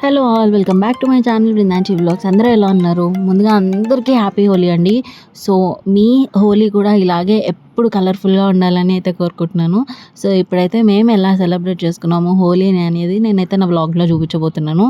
Hello all, welcome back to my channel బృందాంచి vlogs. అందరూ ఎలా ఉన్నారు? ముందుగా అందరికీ హ్యాపీ హోలీ అండి. సో మీ హోలీ కూడా ఇలాగే ఎప్పుడు కలర్ఫుల్గా ఉండాలని అయితే కోరుకుంటున్నాను. సో ఇప్పుడైతే మేము ఎలా సెలబ్రేట్ చేసుకున్నాము హోలీని అనేది నేనైతే నా వ్లాగ్లో చూపించబోతున్నాను.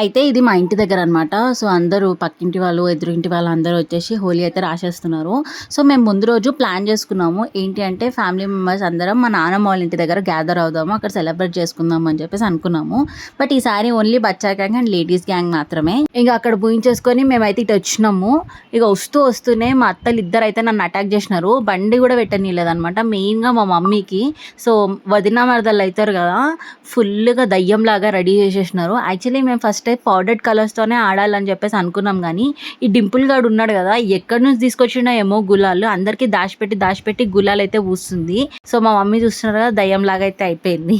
అయితే ఇది మా ఇంటి దగ్గర అనమాట. సో అందరూ పక్కింటి వాళ్ళు, ఎదురింటి వాళ్ళు అందరూ వచ్చేసి హోలీ అయితే రాసేస్తున్నారు. సో మేము ముందు రోజు ప్లాన్ చేసుకున్నాము. ఏంటి అంటే ఫ్యామిలీ మెంబర్స్ అందరం మా నాన్నమ్మ వాళ్ళ ఇంటి దగ్గర గ్యాదర్ అవుదాము, అక్కడ సెలబ్రేట్ చేసుకుందాం అని చెప్పేసి అనుకున్నాము. బట్ ఈసారి only Bachcha gang and ladies gang మాత్రమే. ఇంకా అక్కడ పూయించేసుకొని మేమైతే ఇటు వచ్చినాము. ఇక వస్తూనే మా అత్తలు ఇద్దరు అయితే నన్ను అటాక్ చేసినారు. బండి కూడా పెట్టనీయలేదనమాట. మెయిన్గా మా మమ్మీకి. సో వదిన మరదలు అవుతారు కదా, ఫుల్గా దయ్యంలాగా రెడీ చేసేసినారు. యాక్చువల్లీ మేము ఫస్ట్ పౌడర్డ్ కలర్స్తోనే ఆడాలని చెప్పేసి అనుకున్నాం. కానీ ఈ డింపుల్ గాడు ఉన్నాడు కదా, ఎక్కడి నుంచి తీసుకొచ్చినా ఏమో గులాలు అందరికీ దాచిపెట్టి గులాలు అయితే పూస్తుంది. సో మా మమ్మీ చూస్తున్నారు కదా, దయ్యం లాగా అయితే అయిపోయింది.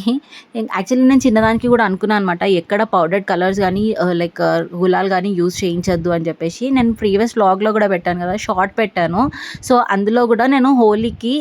యాక్చువల్లీ నేను చిన్నదానికి కూడా అనుకున్నాను అనమాట, ఎక్కడ పౌడర్డ్ కలర్స్ కానీ లైక్ గులాల్ కానీ యూజ్ చేయించద్దు అని చెప్పేసి. నేను ప్రీవియస్ వ్లాగ్లో కూడా పెట్టాను కదా, షార్ట్ పెట్టాను. సో అందులో కూడా నేను హోలీకి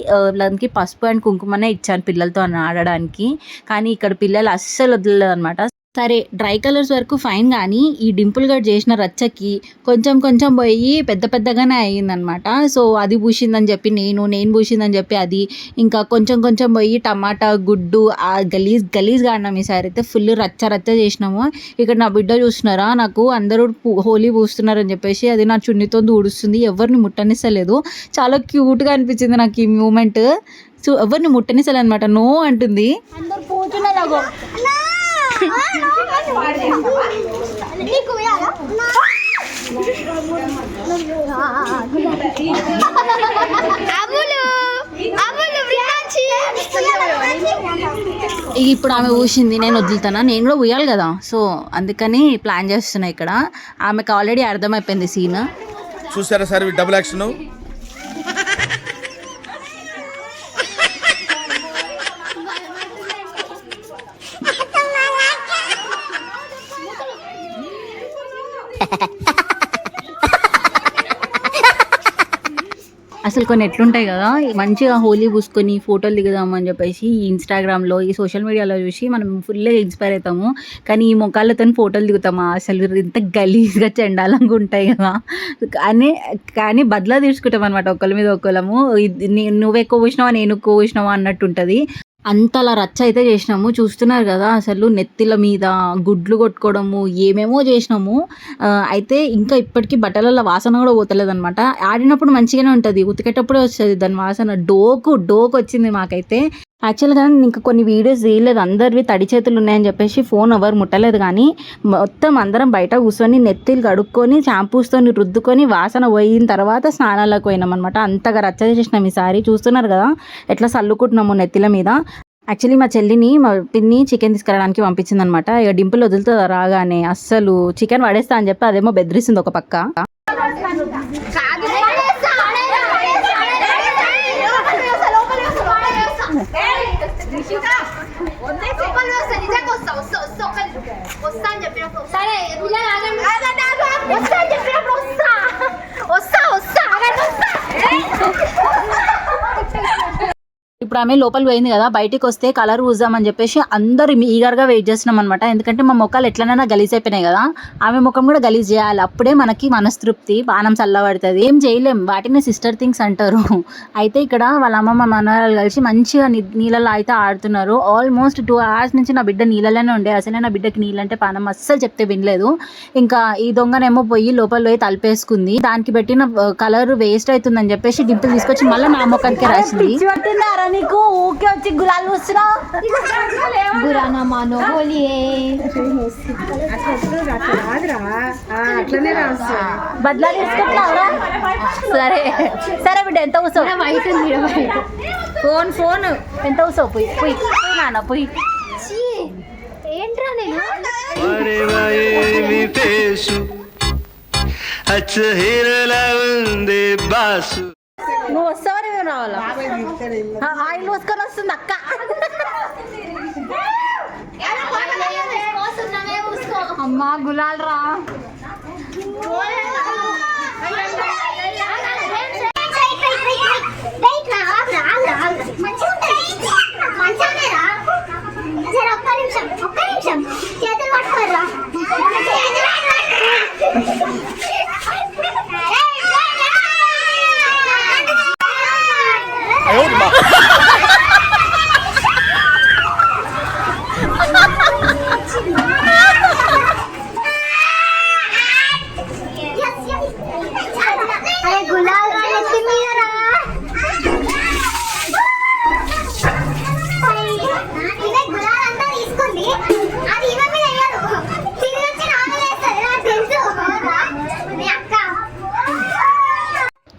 దానికి పసుపు అండ్ కుంకుమనే ఇచ్చాను పిల్లలతో ఆడడానికి. కానీ ఇక్కడ పిల్లలు అస్సలు వదలలేదు అనమాట. సరే డ్రై కలర్స్ వరకు ఫైన్, కానీ ఈ డింపుల్ గడ్ చేసిన రచ్చకి కొంచెం పోయి పెద్దగానే అయ్యిందనమాట. సో అది పూసిందని చెప్పి నేను పూసిందని చెప్పి అది, ఇంకా కొంచెం పోయి టమాటా గుడ్డు ఆ గలీజ్గా ఆడినాం. ఈసారి అయితే ఫుల్ రచ్చ చేసినాము. ఇక్కడ నా బిడ్డ చూస్తున్నారా, నాకు అందరూ హోలీ పూస్తున్నారని చెప్పేసి అది నా చున్నితో ఊడుస్తుంది, ఎవరిని ముట్టనిస్తలేదు. చాలా క్యూట్గా అనిపించింది నాకు ఈ మూమెంట్. సో ఎవరిని ముట్టనిస్తలే అనమాట, నో అంటుంది. ఇప్పుడు ఆమె ఊసింది, నేను వదులుతానా, నేను కూడా ఊయాలి కదా. సో అందుకని ప్లాన్ చేస్తున్నా. ఇక్కడ ఆమెకు ఆల్రెడీ అర్థమైపోయింది సీన్. చూసారా సార్ డబుల్ యాక్షన్. అసలు కొన్ని ఎట్లుంటాయి కదా, మంచిగా హోలీ పూసుకొని ఫోటోలు దిగుదాము అని చెప్పేసి ఈ ఇన్స్టాగ్రామ్లో ఈ సోషల్ మీడియాలో చూసి మనం ఫుల్గా ఇన్స్పైర్ అవుతాము. కానీ ఈ మొక్కలతో ఫోటోలు దిగుతామా, అసలు ఇంత గలీజ్గా చెండాలంగా ఉంటాయి కదా. కానీ బదులా తీసుకుంటాం అనమాట ఒకళ్ళ మీద ఒకళ్ళము. నువ్వు ఎక్కువ పూసినావా నేను ఎక్కువ పూసినావా అన్నట్టు ఉంటుంది. అంతలా రచ్చ అయితే చేసినాము. చూస్తున్నారు కదా, అసలు నెత్తిల మీద గుడ్లు కొట్టుకోవడము ఏమేమో చేసినాము. అయితే ఇంకా ఇప్పటికీ బట్టలలో వాసన కూడా పోతలేదు అనమాట. ఆడినప్పుడు మంచిగానే ఉంటుంది, ఉతికేటప్పుడే వస్తుంది దాని వాసన. డోకు వచ్చింది మాకైతే. యాక్చువల్గా ఇంకా కొన్ని వీడియోస్ తీయలేదు, అందరివి తడి చేతులు ఉన్నాయని చెప్పేసి ఫోన్ ఎవరు ముట్టలేదు. కానీ మొత్తం అందరం బయట కూర్చొని నెత్తిలు కడుక్కొని షాంపూస్తో రుద్దుకొని వాసన పోయిన తర్వాత స్నానాలకు పోయినాం అనమాట. అంతగా రచ్చ చేసినాం ఈసారి. చూస్తున్నారు కదా ఎట్లా సల్లుకుంటున్నాము నెత్తిల మీద. యాక్చువల్లీ మా చెల్లిని మా పిన్ని చికెన్ తీసుకురావడానికి పంపించింది అనమాట. ఇక డింపుల్ వదులుతుంది రాగానే, అస్సలు చికెన్ పడేస్తా అని చెప్పి అదేమో బెదిరిస్తుంది ఒక పక్క. ఇప్పుడు ఆమె లోపల పోయింది కదా, బయటికి వస్తే కలర్ పూద్దామని చెప్పేసి అందరూ ఈగర్గా వెయిట్ చేస్తున్నాం అనమాట. ఎందుకంటే మా మొక్కలు ఎట్లనైనా గలీజ్ అయిపోయినాయి కదా, ఆమె ముఖం కూడా గలీజ్ చేయాలి, అప్పుడే మనకి మనస్తృప్తి, బాణం చల్లబడుతుంది. ఏం చేయలేం, వాటిని సిస్టర్ థింగ్స్ అంటారు. అయితే ఇక్కడ వాళ్ళ అమ్మమ్మ మనవరాలు కలిసి మంచిగా నీళ్ళలో అయితే ఆడుతున్నారు. ఆల్మోస్ట్ 2 hours నుంచి నా బిడ్డ నీళ్ళలోనే ఉండే. అసలే నా బిడ్డకి నీళ్ళంటే పానం, అస్సలు చెప్తే వినలేదు. ఇంకా ఈ దొంగనేమో లోపల పోయి తలిపేసుకుంది. దానికి పెట్టిన కలర్ వేస్ట్ అవుతుందని చెప్పేసి డింపుల్ తీసుకొచ్చి మళ్ళీ నా ముఖానికే రాసింది. నీకు ఊకే వచ్చి గులాలు వస్తున్నావు. బద్లా తీసుకుంటున్నావురా. సరే బిడ్డ ఎంత కూసావు, ఫోన్ ఎంత కూసావు, పోయి నాన్న పోయి. ఏంట్రా నేను నువ్వు వస్తావని మేము రావాలా? ఆయిల్ పోసుకొని వస్తుంది అక్క. అమ్మా గులాల్ రా. ఒక్క నిమిషం చేతులు పట్టుకోరా.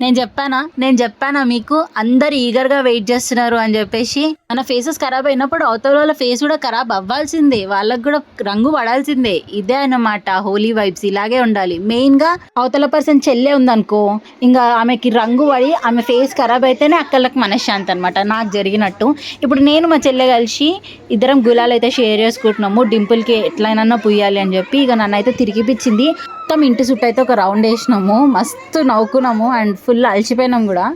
నేను చెప్పానా మీకు అందరు ఈగర్గా వెయిట్ చేస్తున్నారు అని చెప్పేసి. మన ఫేసెస్ ఖరాబ్ అయినప్పుడు అవతల వాళ్ళ ఫేస్ కూడా ఖరాబ్ అవ్వాల్సిందే, వాళ్ళకి కూడా రంగు పడాల్సిందే. ఇదే అన్నమాట హోలీ వైబ్స్, ఇలాగే ఉండాలి. మెయిన్గా అవతల పర్సన్ చెల్లె ఉందనుకో, ఇంకా ఆమెకి రంగు పడి ఆమె ఫేస్ ఖరాబ్ అయితేనే అక్కళ్ళకి మనశ్శాంతి అనమాట. నాకు జరిగినట్టు ఇప్పుడు నేను మా చెల్లె కలిసి ఇద్దరం గులాలు అయితే షేర్ చేసుకుంటున్నాము. డింపుల్కి ఎట్లయినా పుయ్యాలి అని చెప్పి ఇక నన్ను అయితే తిరిగిపించింది. మొత్తం ఇంటి చుట్టూ అయితే ఒక రౌండ్ వేసినాము, మస్తు నవ్వుకున్నాము అండ్ ఫుల్ అలసిపోయినాం కూడా.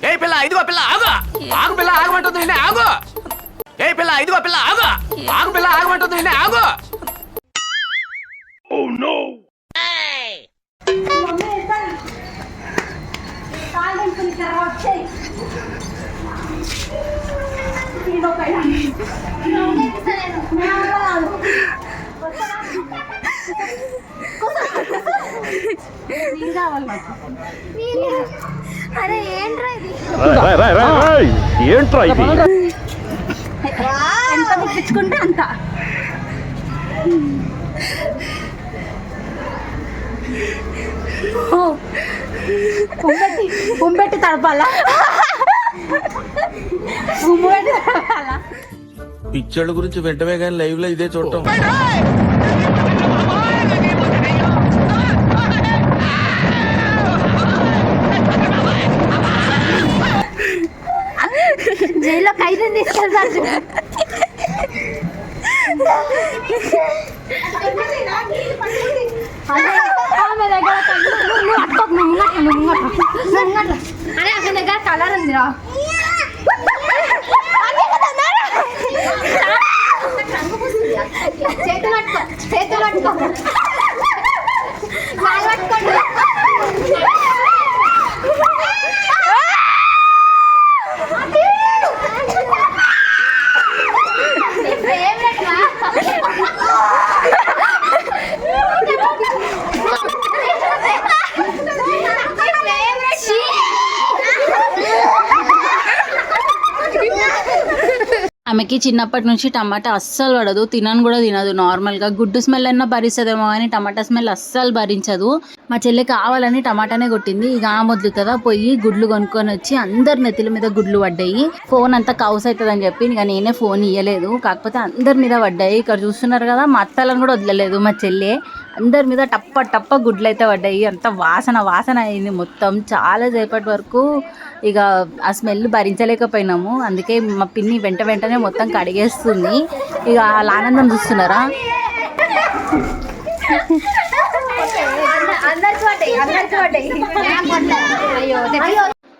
ఏ పిల్ల ఇదిగో పిల్ల ఆగు ఆగు పిల్ల ఆగమంటుంది నిన్నే ఆగు. ఏ పిల్ల ఇదిగో పిల్ల ఆగు ఆగు పిల్ల ఆగమంటుంది నిన్నే ఆగు. Oh no. అరే ఏంట్రా ఇది, ఏంట్రా ఇది? ఎంత ముట్టించుకుంటే అంత. ఉమ్మెట్టి తడపాలా, ఉమ్మెట్టి తడపాలా. పిచ్చోళ్ళ గురించి వెంటనే కానీ లైవ్ లో ఇదే చూడటం. జైల్లో ఖైదీని తీసుకెళ్తారు. ఆమె దగ్గర అరే ఆమె దగ్గర కలర్ ఉందిరా. చేతులు పట్టుకో, చేతులు పట్టుకో, కాలు పట్టుకోండి. ఆమెకి చిన్నప్పటి నుంచి టమాటా అస్సలు పడదు, తినను కూడా తినదు. నార్మల్గా గుడ్డు స్మెల్ అన్నా భరిస్తుందేమో కానీ టమాటా స్మెల్ అస్సలు భరించదు. మా చెల్లి కావాలని టమాటానే కొట్టింది. ఇక ఆ మొదలుతుందా పోయి గుడ్లు కొనుక్కొని వచ్చి అందరి నెత్తిల మీద గుడ్లు పడ్డాయి. ఫోన్ అంతా కౌస్ అవుతుందని చెప్పి ఇక నేనే ఫోన్ ఇవ్వలేదు, కాకపోతే అందరి మీద పడ్డాయి. ఇక్కడ చూస్తున్నారు కదా, మా అత్తలను కూడా వదలలేదు మా చెల్లె. అందరి మీద టప్ప టప్ప గుడ్లు అయితే పడ్డాయి. అంత వాసన వాసన అయింది మొత్తం. చాలా సేపటి వరకు ఇక ఆ స్మెల్ భరించలేకపోయినాము. అందుకే మా పిన్ని వెంటనే మొత్తం కడిగేస్తుంది. ఇక వాళ్ళ ఆనందం చూస్తున్నారా.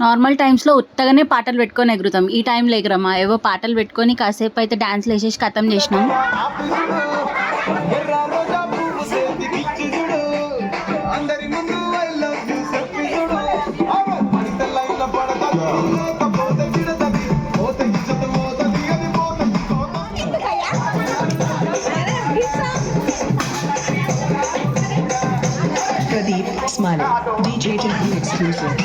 నార్మల్ టైమ్స్లో ఉత్తగానే పాటలు పెట్టుకొని ఎగురుతాం, ఈ టైంలో ఎగురమా. ఏవో పాటలు పెట్టుకొని కాసేపు అయితే డాన్స్లు వేసేసి ఖతం చేసినాం. Pradeep Smiley, DJ Tinku exclusive.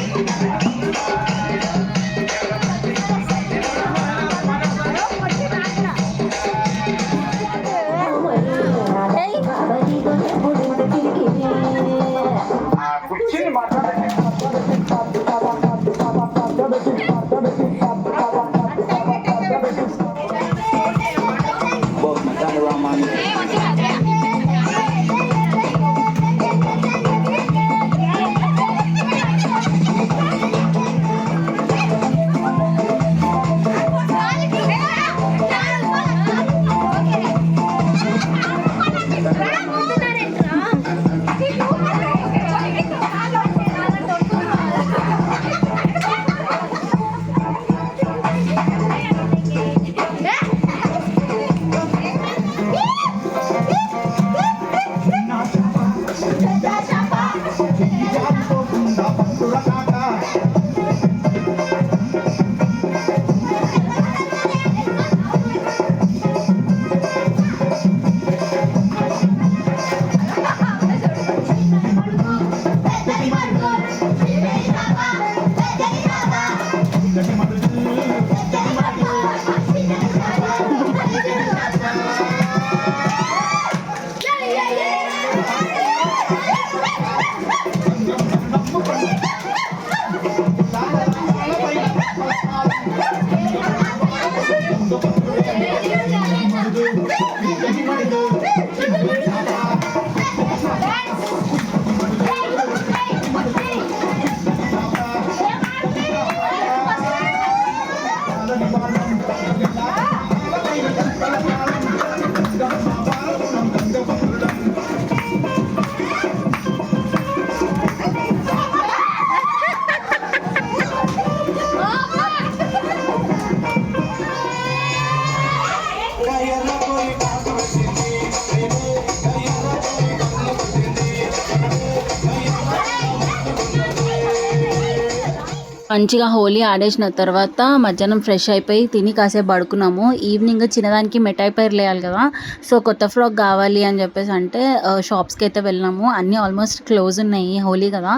మంచిగా హోలీ ఆడేసిన తర్వాత మధ్యాహ్నం ఫ్రెష్ అయిపోయి తిని కాసేపు పడుకున్నాము. ఈవినింగ్ చిన్నదానికి మిఠాయి పేర్లు వేయాలి కదా, సో కొత్త ఫ్రాక్ కావాలి అని చెప్పేసి అంటే షాప్స్కి అయితే వెళ్ళినాము. అన్నీ ఆల్మోస్ట్ క్లోజ్ ఉన్నాయి, హోలీ కదా.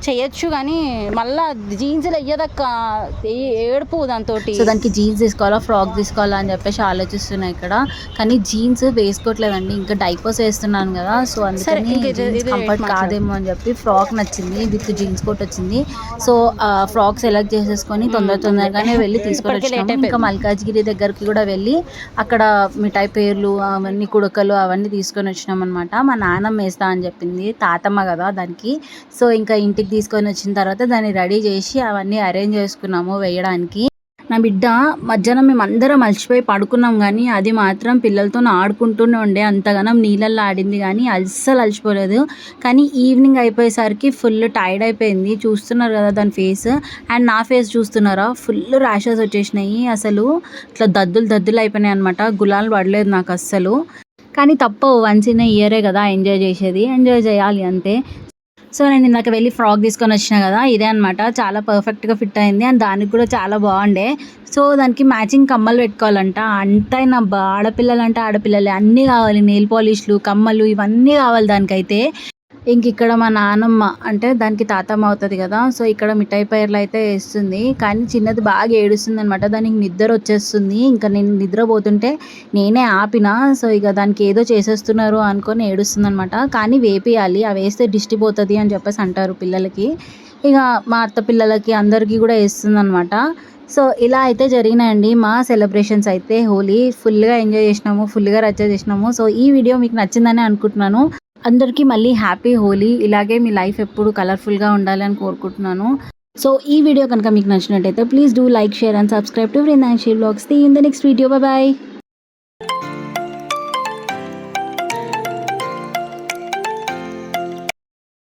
చేయొచ్చు కానీ మళ్ళీ జీన్స్లు వెయ్యదక్క, ఏడుపు దాంతో. సో దానికి జీన్స్ తీసుకోవాలా ఫ్రాక్ తీసుకోవాలా అని చెప్పేసి ఆలోచిస్తున్నాయి ఇక్కడ. కానీ జీన్స్ వేసుకోవట్లేదండి, ఇంకా డైపర్స్ వేస్తున్నాను కదా, సో అందుకని కంఫర్ట్ కాదేమో అని చెప్పి ఫ్రాక్ నచ్చింది, విత్ జీన్స్ కోట్ వచ్చింది. సో ఫ్రాక్ సెలెక్ట్ చేసేసుకొని తొందరగానే వెళ్ళి తీసుకొని వచ్చాము. ఇంకా మల్కాజ్గిరి దగ్గరికి కూడా వెళ్ళి అక్కడ మిఠాయి పేర్లు అవన్నీ కుడకలు అవన్నీ తీసుకొని వచ్చినాం అనమాట. మా నాన్నమ్మ వేస్తా అని చెప్పింది, తాతమ్మ కదా దానికి. సో ఇంకా ఇంటికి తీసుకొని వచ్చిన తర్వాత దాన్ని రెడీ చేసి అవన్నీ అరేంజ్ చేసుకున్నాము వేయడానికి. నా బిడ్డ మధ్యాహ్నం మేము అందరం అలసిపోయి పడుకున్నాం, కానీ అది మాత్రం పిల్లలతో ఆడుకుంటూనే ఉండే, అంతగానం నీళ్ళల్లో ఆడింది కానీ అస్సలు అలసిపోలేదు. కానీ ఈవినింగ్ అయిపోయేసరికి ఫుల్ టైర్డ్ అయిపోయింది. చూస్తున్నారు కదా దాని ఫేస్, అండ్ నా ఫేస్ చూస్తున్నారా, ఫుల్ ర్యాషెస్ వచ్చేసినాయి. అసలు ఇట్లా దద్దులు అయిపోయినాయి అనమాట. గులాలు పడలేదు నాకు అస్సలు. కానీ తప్పవు, వన్స్ ఇన్ ఇయరే కదా ఎంజాయ్ చేసేది, ఎంజాయ్ చేయాలి అంతే. సో నేను ఇందాక వెళ్ళి ఫ్రాక్ తీసుకొని వచ్చిన కదా, ఇదే అనమాట. చాలా పర్ఫెక్ట్గా ఫిట్ అయింది, అండ్ దానికి కూడా చాలా బాగుండే. సో దానికి మ్యాచింగ్ కమ్మలు పెట్టుకోవాలంట. అంతైనా ఆడపిల్లలంటే ఆడపిల్లలే, అన్నీ కావాలి, నెయిల్ పాలిష్లు కమ్మలు ఇవన్నీ కావాలి దానికైతే. ఇంక ఇక్కడ మా నాన్నమ్మ అంటే దానికి తాతమ్మ అవుతుంది కదా, సో ఇక్కడ మిఠాయి పైర్లు అయితే వేస్తుంది. కానీ చిన్నది బాగా ఏడుస్తుంది అనమాట, దానికి నిద్ర వచ్చేస్తుంది. ఇంకా నేను నిద్రపోతుంటే నేనే ఆపిన. సో ఇక దానికి ఏదో చేసేస్తున్నారు అనుకొని ఏడుస్తుంది అనమాట. కానీ వేపియాలి, అవి వేస్తే దిష్టి పోతుంది అని చెప్పేసి అంటారు పిల్లలకి. ఇక మా అత్త పిల్లలకి అందరికీ కూడా వేస్తుంది అనమాట. సో ఇలా అయితే జరిగినాయండి మా సెలబ్రేషన్స్ అయితే. హోలీ ఫుల్గా ఎంజాయ్ చేసినాము, ఫుల్గా రచ్చ చేసినాము. సో ఈ వీడియో మీకు నచ్చిందని అనుకుంటున్నాను. అందరికీ మళ్ళీ హ్యాపీ హోలీ. ఇలాగే మీ లైఫ్ ఎప్పుడు కలర్ఫుల్గా ఉండాలని కోరుకుంటున్నాను. సో ఈ వీడియో కనుక మీకు నచ్చినట్టయితే please do like, share and subscribe to Vrindavan vlogs. See you in the next video. Bye bye.